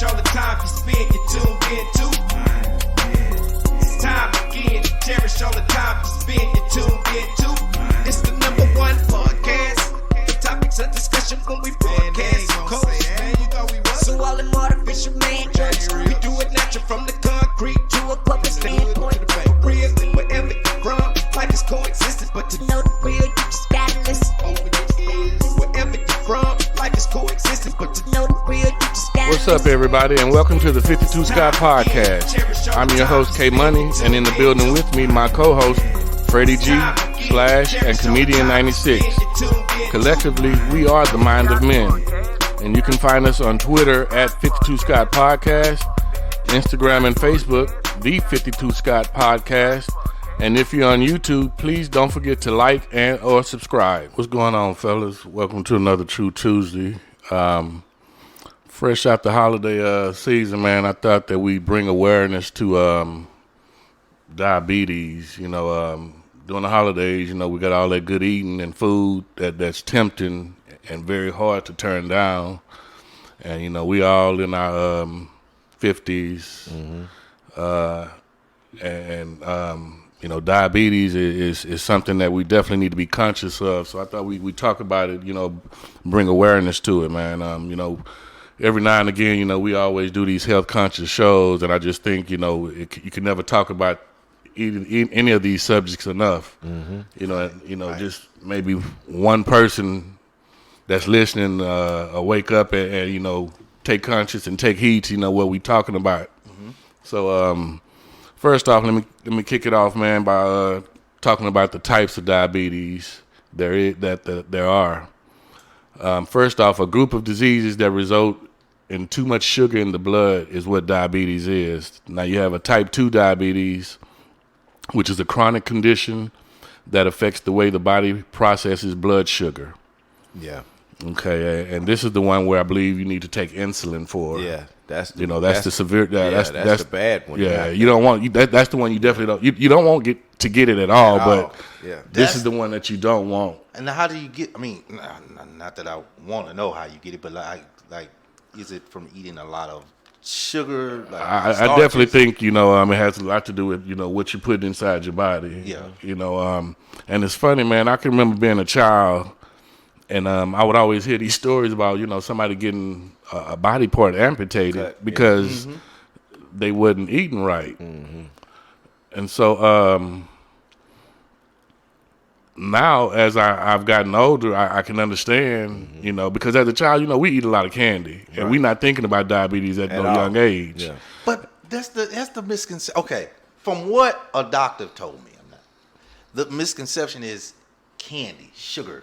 cherish all the time you spend, you tuned in to. It's time again to cherish all the time you spend, you tuned in to. It's the number one podcast. The topics of discussion when we broadcast. So all them artificial man jokes, we do it natural from the concrete to a public standpoint. Real, wherever you're from, life is coexistence, but to know the real, you just gotta listen. Wherever you're from, life is coexistence, but to know the real, you just gotta listen. What's up, everybody, and welcome to the 52 Scott Podcast. I'm your host, K Money, and in the building with me, my co-host, Freddie G, Slash, and Comedian 96. Collectively, we are the Mind of Men. And you can find us on Twitter at 52 Scott Podcast, Instagram and Facebook, the 52 Scott Podcast. And if you're on YouTube, please don't forget to like and or subscribe. What's going on, fellas? Welcome to another True Tuesday. Fresh out the holiday season, man, I thought that we'd bring awareness to diabetes. You know, during the holidays, you know, we got all that good eating and food that's tempting and very hard to turn down. And, you know, we all in our 50s. You know, diabetes is something that we definitely need to be conscious of. So I thought we talk about it, you know, bring awareness to it, man. You know, every now and again, you know, we always do these health conscious shows. And I just think, you know, you can never talk about any of these subjects enough. You know, just maybe one person that's listening wake up and you know, take conscious and take heed to, you know, what we talking about. So first off, let me kick it off, man, by talking about the types of diabetes there are. First off, a group of diseases that result in too much sugar in the blood is what diabetes is. Now you have a type 2 diabetes, which is a chronic condition that affects the way the body processes blood sugar. Yeah. Okay, and this is the one where I believe you need to take insulin for. Yeah, that's the severe. That's the bad one. Yeah, you don't want that's the one you definitely don't. You don't want to get it at all. But yeah, this is the one that you don't want. And how do you get? I mean, not that I want to know how you get it, but like, is it from eating a lot of sugar? Like I definitely think, you know, it has a lot to do with, you know, what you put inside your body. Yeah. You know, and it's funny, man. I can remember being a child. And I would always hear these stories about, you know, somebody getting a body part amputated because they wasn't eating right. And so now as I've gotten older, I can understand, you know, because as a child, you know, we eat a lot of candy. And we're not thinking about diabetes at no young age. Yeah. But that's the misconception. Okay, from what a doctor told me, the misconception is candy, sugar.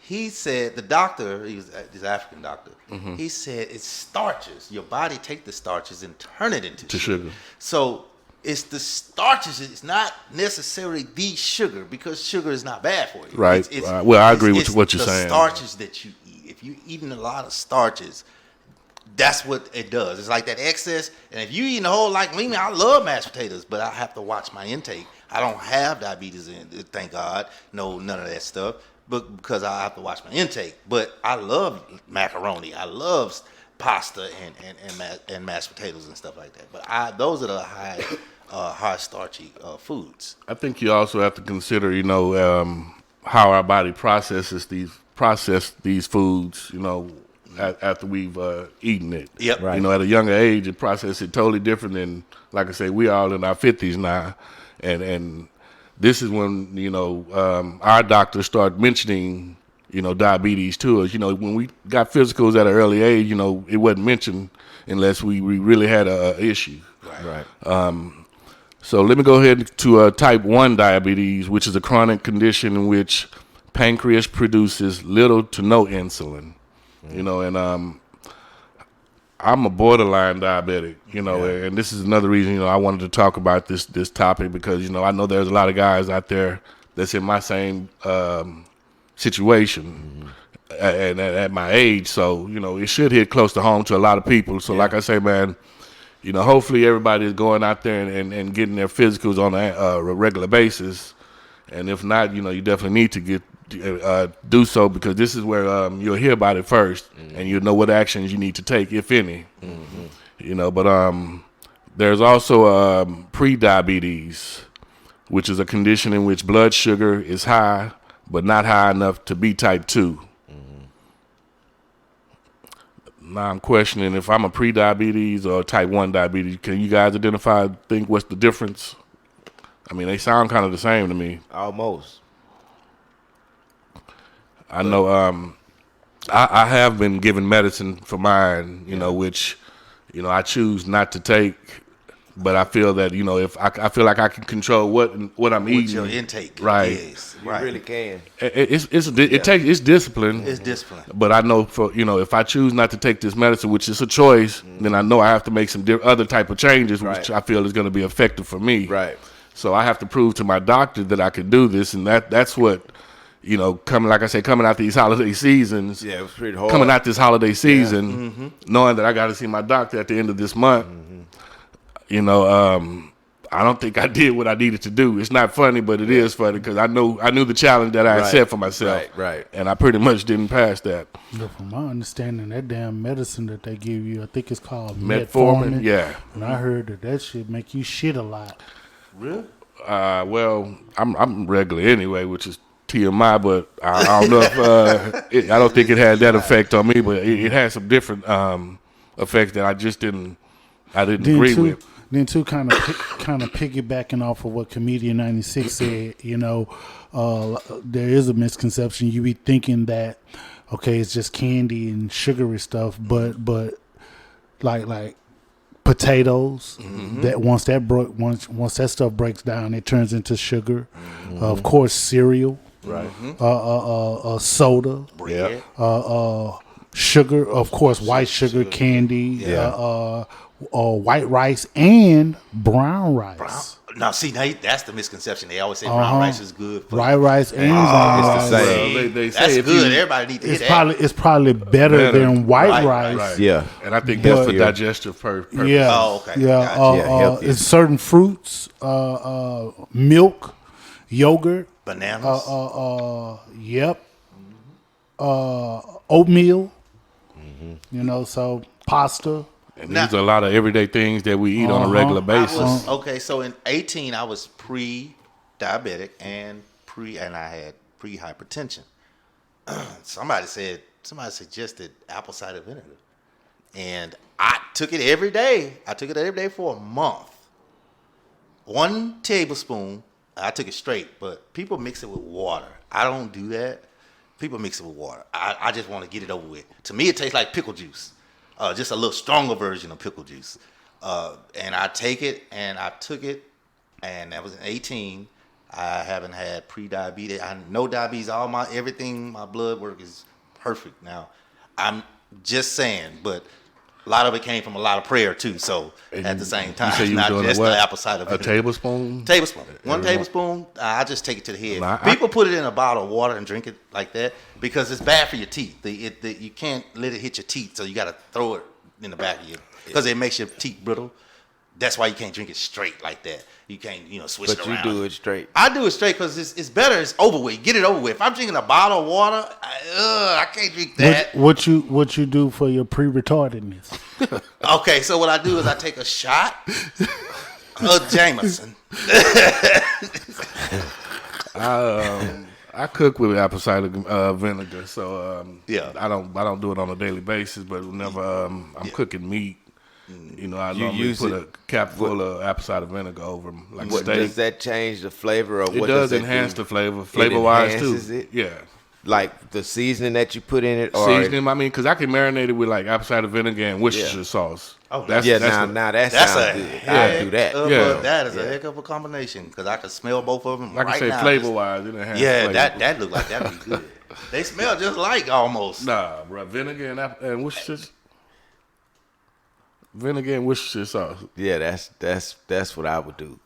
He said, the doctor, he's African doctor, he said it's starches. Your body take the starches and turn it into sugar. So it's the starches. It's not necessarily the sugar, because sugar is not bad for you. Right. Well, I agree with what you're saying. The starches that you eat. If you're eating a lot of starches, that's what it does. It's like that excess. And if you eating a whole, like me, I love mashed potatoes, but I have to watch my intake. I don't have diabetes, thank God. No, none of that stuff. But because I have to watch my intake. But I love macaroni. I love pasta and mashed potatoes and stuff like that. But those are the high starchy foods. I think you also have to consider, you know, how our body processes these foods, you know, after we've eaten it. Yep. Right. You know, at a younger age, it processes it totally different than, like I say, we all in our 50s now, and this is when, you know, our doctors start mentioning, you know, diabetes to us. You know, when we got physicals at an early age, you know, it wasn't mentioned unless we really had a issue. Right. So let me go ahead to type 1 diabetes, which is a chronic condition in which pancreas produces little to no insulin. You know, and I'm a borderline diabetic, you know, and this is another reason, you know, I wanted to talk about this topic, because, you know, I know there's a lot of guys out there that's in my same situation and at my age. So, you know, it should hit close to home to a lot of people. So like I say, man, you know, hopefully everybody is going out there and getting their physicals on a regular basis. And if not, you know, you definitely need to do so, because this is where you'll hear about it first, and you'll know what actions you need to take, if any. You know, but there's also pre-diabetes, which is a condition in which blood sugar is high, but not high enough to be type 2. Now I'm questioning if I'm a pre-diabetes or type 1 diabetes. Can you guys think what's the difference? I mean, they sound kind of the same to me. Almost. I know I have been given medicine for mine, you know, which, you know, I choose not to take, but I feel that, you know, if I feel like I can control what I'm eating. What your intake is. You really can. It's discipline. It's discipline. But I know, if I choose not to take this medicine, which is a choice, then I know I have to make some other type of changes, which I feel is going to be effective for me. Right. So I have to prove to my doctor that I can do this, and that's what, you know, coming out these holiday seasons. Yeah, it was pretty hard. Coming out this holiday season, knowing that I got to see my doctor at the end of this month, you know, I don't think I did what I needed to do. It's not funny, but it is funny, because I knew the challenge that I had set for myself. Right. And I pretty much didn't pass that. But from my understanding, that damn medicine that they give you, I think it's called Metformin. Yeah. And I heard that shit make you shit a lot. Really? Well, I'm regular anyway, which is TMI, but I don't know if I don't think it had that effect on me, but it had some different effects that I just didn't agree with. Then too, kind of piggybacking off of what Comedian 96 said, you know, there is a misconception. You be thinking that, okay, it's just candy and sugary stuff, but like potatoes, that once that stuff breaks down, it turns into sugar. Of course, cereal, Right. soda, Bread. sugar, of course, white sugar, candy, white rice and brown rice. Now, see, that's the misconception. They always say brown rice is good. For White rice and brown rice. It's the same. Well, they say That's if good. you- Everybody needs to hear It's that. probably better than white Right, rice. Right. Yeah. And I think that's But- for digestive purpose. Yeah. Oh, okay. Yeah. Gotcha. Yeah, healthier. It's certain fruits, milk, yogurt. Bananas. Yep. Oatmeal. You know, so pasta. And these are a lot of everyday things that we eat on a regular basis. So in 18, I was pre-diabetic and I had pre-hypertension. Somebody suggested apple cider vinegar, and I took it every day. I took it every day for a month. 1 tablespoon. I took it straight, but people mix it with water. I don't do that. People mix it with water. I just want to get it over with. To me, it tastes like pickle juice. Just a little stronger version of pickle juice. And I took it, and that was in 18. I haven't had pre-diabetes. I no diabetes. Everything, my blood work is perfect now. I'm just saying, but a lot of it came from a lot of prayer too. So at the same time, You say you not doing just what? the apple cider A vinegar. tablespoon? Tablespoon. 1 tablespoon. I just take it to the head. Nah, People put it in a bottle of water and drink it like that because it's bad for your teeth. You can't let it hit your teeth, so you got to throw it in the back of you because it makes your teeth brittle. That's why you can't drink it straight like that. You can't, switch But it you around. do it straight. I do it straight because it's better. It's over with. Get it over with. If I'm drinking a bottle of water, I can't drink that. What you do for your pre-retardedness? Okay, so what I do is I take a shot of Jameson. I cook with apple cider vinegar, so Yeah. I don't do it on a daily basis. But whenever I'm cooking meat, I normally use put it- a cap full of apple cider vinegar over them, like What, steak. does that change the flavor, or It what does it enhance do? the flavor wise too. enhances it? Yeah. Like the seasoning that you put in it, or Seasoning, because I can marinate it with like apple cider vinegar and Worcestershire sauce. Oh, now that That's sounds a good. heck I'll do that. of Yeah. that is a heck of a combination because I can smell both of them. Like right I say, now. flavor wise, it enhances Yeah, flavor. that look like that'd be good. They smell just like almost. Nah, bro, vinegar and Worcestershire. Vinegar and Worcestershire sauce. Yeah, that's what I would do.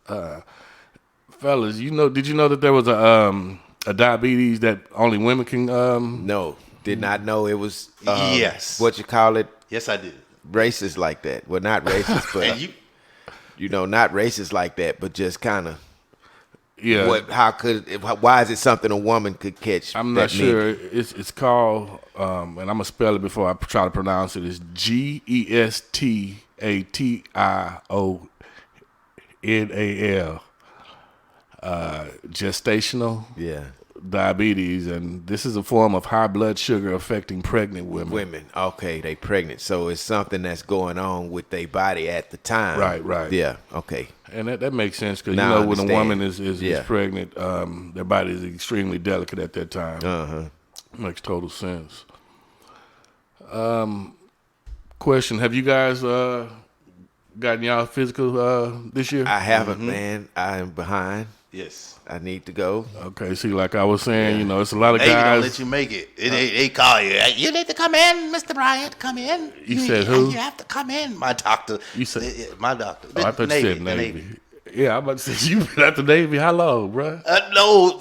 Fellas, did you know that there was a diabetes that only women can No, did not know it was. Yes. What you call it? Yes, I did. Racist like that. Well, not racist, but And you, not racist like that, but just kind of Yeah. Why is it something a woman could catch? I'm not sure. It's called, and I'm gonna spell it before I try to pronounce it. It's GESTATIONAL. Gestational diabetes, and this is a form of high blood sugar affecting pregnant women. Okay, they pregnant, so it's something that's going on with their body at the time. Right. Yeah. Okay. And that makes sense because Now I when a understand. woman is pregnant, their body is extremely delicate at that time. Makes total sense. Question: have you guys gotten y'all physical this year? I haven't, man. I am behind. Yes. I need to go. Okay, see, like I was saying, it's a lot of They don't guys. let you make it. They call you. You need to come in, Mr. Bryant. Come in. You said who? You have to come in. My doctor. You said my doctor. I thought you said the Navy. Yeah, I'm about to say you been at the Navy. How long, bruh? No.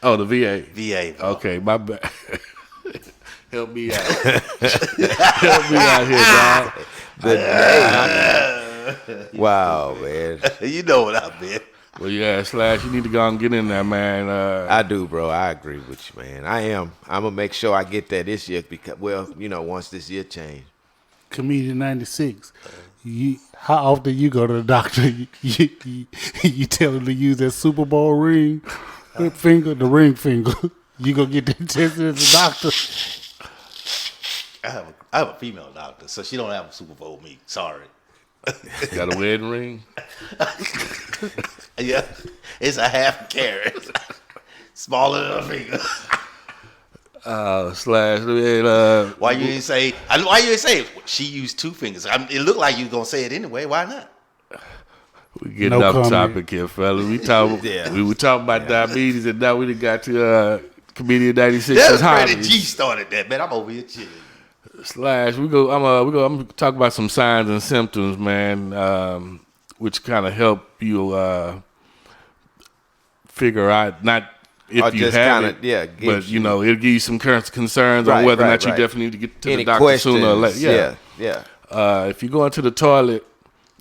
Oh, the VA. VA. Bro. Okay, my bad. Help me out. Help me out here, dog. Wow, man. You know what I've been. Well, yeah, Slash, you need to go and get in there, man. I do, bro. I agree with you, man. I am. I'm gonna make sure I get that this year because, once this year change. Comedian 96. How often you go to the doctor? You tell him to use that Super Bowl ring, the ring finger. You go get that tested at the doctor. I have a female doctor, so she don't have a Super Bowl meet. Sorry. Got a wedding ring? Yeah, it's a half carat, smaller than a finger. Slash, Why you didn't say? Why you didn't say she used 2 fingers? It looked like you was gonna say it anyway. Why not? we getting No off comment. topic here, fella. We were talking about diabetes, and now we done got to Comedian 96's That's Freddie hobbies. G started that, man. I'm over here chilling. Slash, I'm gonna talk about some signs and symptoms, man, which kind of help you figure out not if Or you just have kinda, it, gives but it'll give you some concerns on Right, whether or right, not you right. definitely need to get to Any the doctor questions? sooner or later. Yeah. If you go into the toilet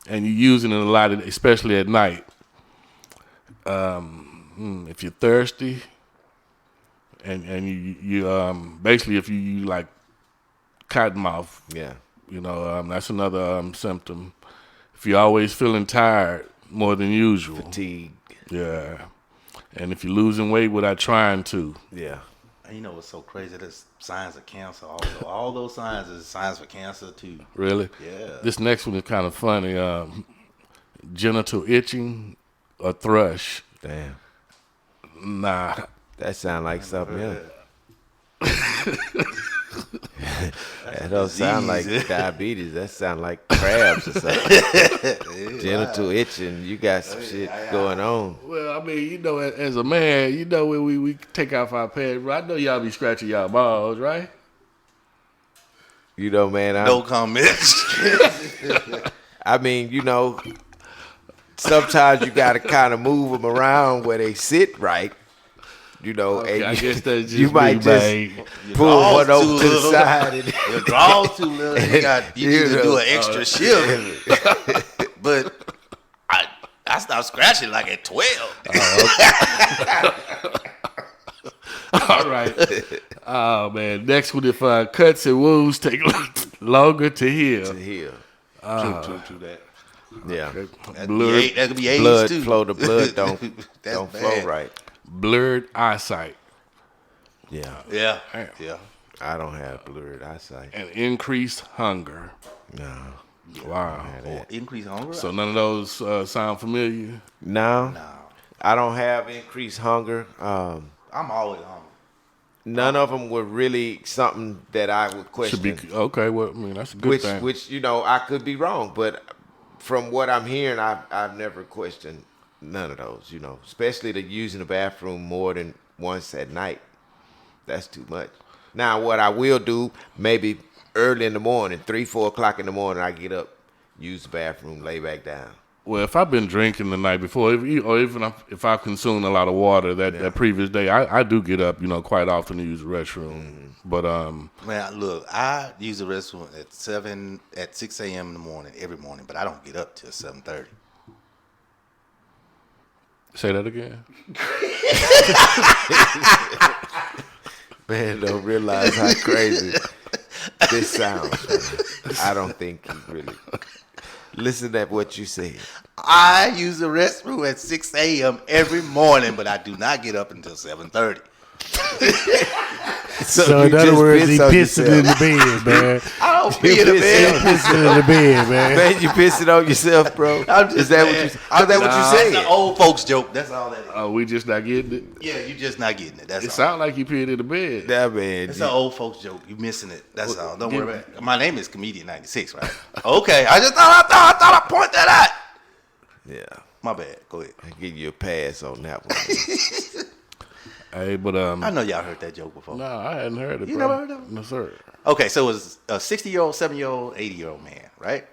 and you're using it a lot, especially at night, if you're thirsty, and you basically if you like cotton mouth, Yeah. that's another symptom. If you're always feeling tired more than usual, Fatigue. yeah, and if you're losing weight without trying to, Yeah. And you know what's so crazy? There's signs of cancer. Also, all those signs is signs for cancer too. really, Yeah. This next one is kind of funny. Genital itching or thrush. Damn. Nah, That sound like something else. That don't sound like diabetes. That sound like crabs or something. Genital itching. You got some shit going on. well, I mean, as a man, when we take off our pants, I know y'all be scratching y'all balls, right? Man. No comments. I mean, sometimes you got to kind of move them around where they sit right. Okay, and I guess that's just you might me, just babe. pull one draw's over too to the little. side. And, Your draw's too little. You need to do an extra shift. But I stopped scratching like at 12. All right. Oh man. Next one, if cuts and wounds take longer to heal. here. True that. Yeah. That could be AIDS Blood too. flow. The blood don't That's flow bad. right. Blurred eyesight Yeah. Yeah. Damn. Yeah. I don't have blurred eyesight. and increased hunger. No. Wow. Or increased hunger. So none of those sound familiar? No. No. I don't have increased hunger. I'm always hungry. None of them were really something that I would question. Should be okay. Well, I mean that's a good thing. Which I could be wrong, but from what I'm hearing, I've never questioned none of those. Especially the using the bathroom more than once at night. That's too much. Now, what I will do, maybe early in the morning, 3-4 o'clock in the morning, I get up, use the bathroom, lay back down. Well, if I've been drinking the night before, or even if I've consumed a lot of water that previous day, I do get up, quite often to use the restroom. But Man, look, I use the restroom at 6 a.m. in the morning every morning, but I don't get up till 7:30. Say that again. Man, don't realize how crazy this sounds. Man. I don't think you really listen to what you said. I use the restroom at 6 a.m. every morning, but I do not get up until 7:30. So you in other just words, he piss on pissing in yourself. the bed, man. I don't pee in the piss bed. Pissing in the bed, man. Man, you pissing on yourself, bro. I'm just Is that saying. what you? Is that what you That's said? an old folks joke. That's all that is. Oh, we just not getting it. Yeah, you just not getting it. That's It all. sound like you peed in the bed. That man. It's an old folks joke. You missing it. That's all. Don't worry about it. My name is Comedian 96, right? Okay. I thought I point that out. Yeah, My bad. Go ahead. I give you a pass on that one. Hey, but I know y'all heard that joke before. no, I hadn't heard it. You bro. never heard of it? No, sir. Okay, so it was a 60-year-old, 70-year-old, 80-year-old man, right?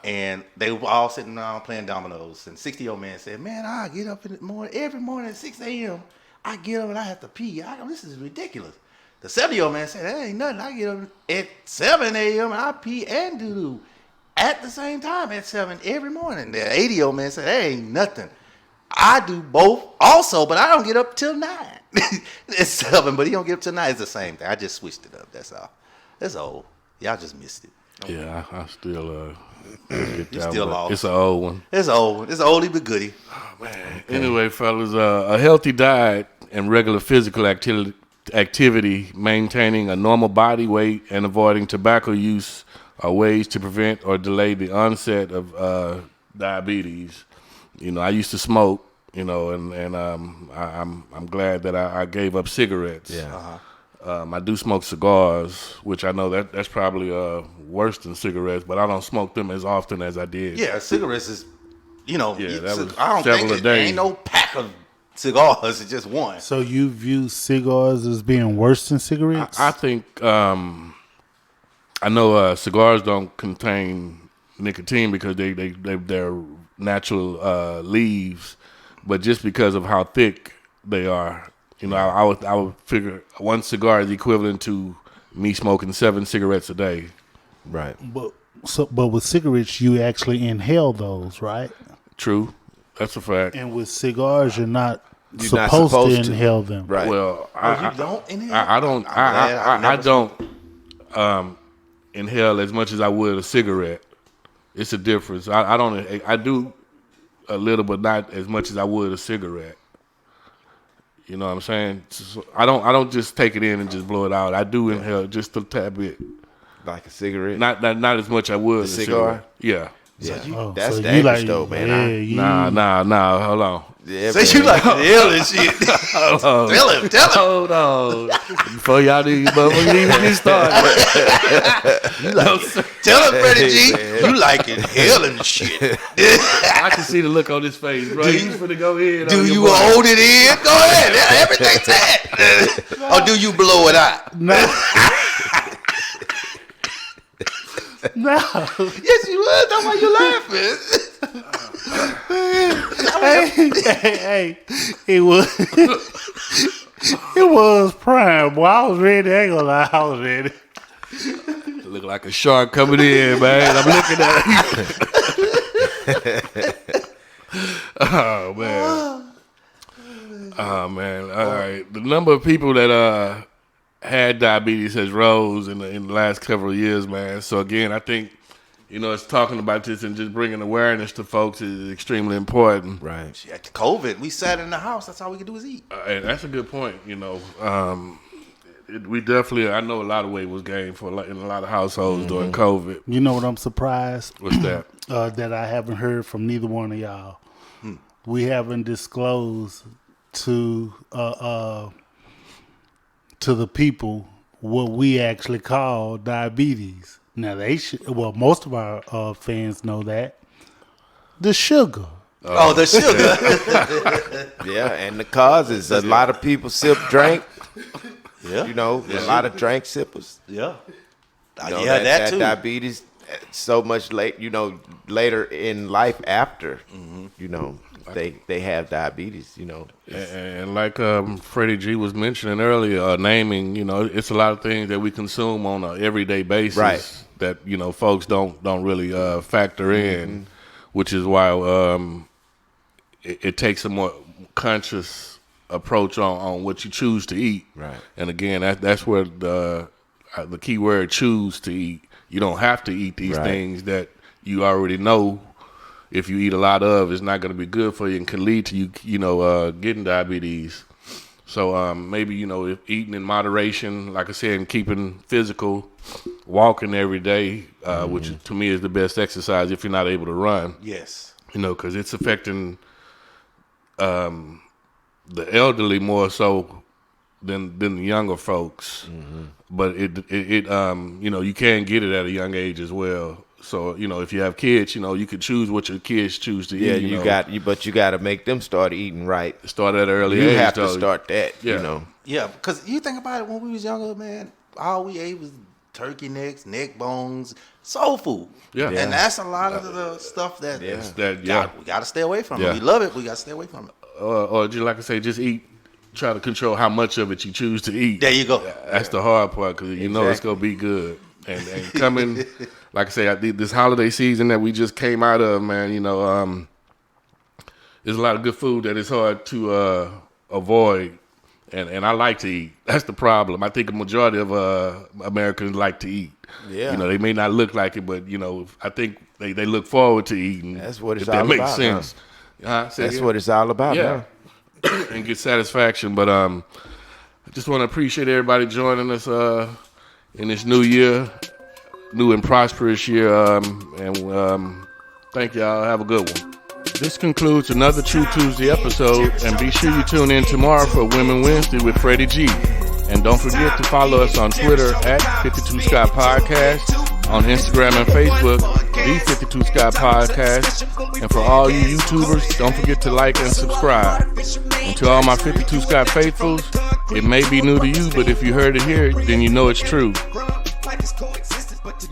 And they were all sitting around playing dominoes. And 60-year-old man said, man, I get up in the morning, every morning at 6 a.m. I get up and I have to pee. This is ridiculous. The 70-year-old man said, that ain't nothing. I get up at 7 a.m. and I pee and do at the same time at 7 every morning. The 80-year-old man said, that ain't nothing. I do both also, but I don't get up till 9. It's 7, but he don't get up till 9. It's the same thing. I just switched it up. That's all. That's old. Y'all just missed it. Yeah, I still get You that still one. lost. It's an old one. It's old. It's oldie but goodie. Anyway, fellas, a healthy diet and regular physical activity, maintaining a normal body weight, and avoiding tobacco use are ways to prevent or delay the onset of diabetes. You know, I used to smoke. You know, and I'm glad that I gave up cigarettes. Yeah. I do smoke cigars, which I know that's probably worse than cigarettes, but I don't smoke them as often as I did. Yeah, cigarettes is, Yeah, that was I don't several think a day. ain't no pack of cigars. It's just one. So you view cigars as being worse than cigarettes? I think I know cigars don't contain nicotine because they're natural leaves, but just because of how thick they are, you know, I would figure one cigar is equivalent to me smoking 7 cigarettes a day. Right. But with cigarettes, you actually inhale those, right? True, that's a fact. And with cigars, you're not You're not supposed to supposed to. inhale them. Right. Well, You don't inhale? I don't inhale as much as I would a cigarette. It's a difference. I do a little, but not as much as I would a cigarette. You know what I'm saying? So I don't just take it in and just blow it out. I do inhale just a tad bit. Like a cigarette. Not as much I would a cigar? cigarette. Yeah. Yeah. so That's you dangerous like- though, man. yeah, you- Nah. Hold on. Yeah, Say you like inhaling shit. Tell him. Hold on. Before y'all do, motherfucker, even get started. Tell him, Freddie G. man. You like inhaling shit. I can see the look on his face, bro. Do He's you- finna go in. Do on your you boy. hold it in? Go ahead. Yeah, everything's that. Or do you blow it out? No. Yes, you would. That's why you laughing. hey, it was prime. Boy, I was ready. I ain't gonna lie, I was ready. Look like a shark coming in, man. I'm looking at you. Oh man. All right. The number of people that had diabetes has rose in the last several years, man. So again, I think, you know, it's talking about this and just bringing awareness to folks is extremely important. Right. At the COVID, we sat in the house. That's all we could do is eat. And that's a good point. You know, we definitely, I know a lot of weight was gained in a lot of households during COVID. You know what I'm surprised? What's that? That I haven't heard from neither one of y'all. We haven't disclosed to the people what we actually call diabetes. Now they should. Well, most of our fans know that the sugar. Oh, the sugar. Yeah, and the causes. A lot of people drink. Yeah. You know, a lot of drink sippers. Yeah. You know, Yeah, that too. diabetes so much later in life after, you know, they have diabetes, you know. And like Freddie G was mentioning earlier, naming, you know, it's a lot of things that we consume on an everyday basis, Right. that, you know, folks don't really factor in, which is why it takes a conscious approach on what you choose to eat. Right. And again, that's where the key word choose to eat. You don't have to eat these things that you already know if you eat a lot of, it's not going to be good for you and can lead to you getting diabetes. So maybe, if eating in moderation, like I said, and keeping physical, walking every day, which to me is the best exercise if you're not able to run. Yes. Because it's affecting the elderly more so than the younger folks. But it you can get it at a young age as well. So, if you have kids, you could choose what your kids choose to eat. But you got to make them start eating right. Start at an early age. You have to start that, Yeah, because you think about it, when we was younger, man, all we ate was turkey necks, neck bones, soul food. Yeah. And that's a lot of the stuff that, we got to stay away from. Yeah. We love it, we got to stay away from it. Or just like I say, just eat. Try to control how much of it you choose to eat. There you go. That's the hard part because it's going to be good. And coming, like I say, this holiday season that we just came out of, man, there's a lot of good food that is hard to avoid. And I like to eat. That's the problem. I think a majority of Americans like to eat. Yeah. They may not look like it, but, I think they look forward to eating. That's what it's all all about. If that makes sense. That's what it's all about. Yeah. Now. And get satisfaction. But I just want to appreciate everybody joining us in this new year, new and prosperous year. And thank y'all. Have a good one. This concludes another True Tuesday episode. And be sure you tune in tomorrow for Women Wednesday with Freddie G. And don't forget to follow us on Twitter at 52 Sky Podcast, on Instagram and Facebook, the 52 Sky Podcast. And for all you YouTubers, don't forget to like and subscribe. And to all my 52 Sky faithfuls, it may be new to you, but if you heard it here, then you know it's true. Life is coexistence, but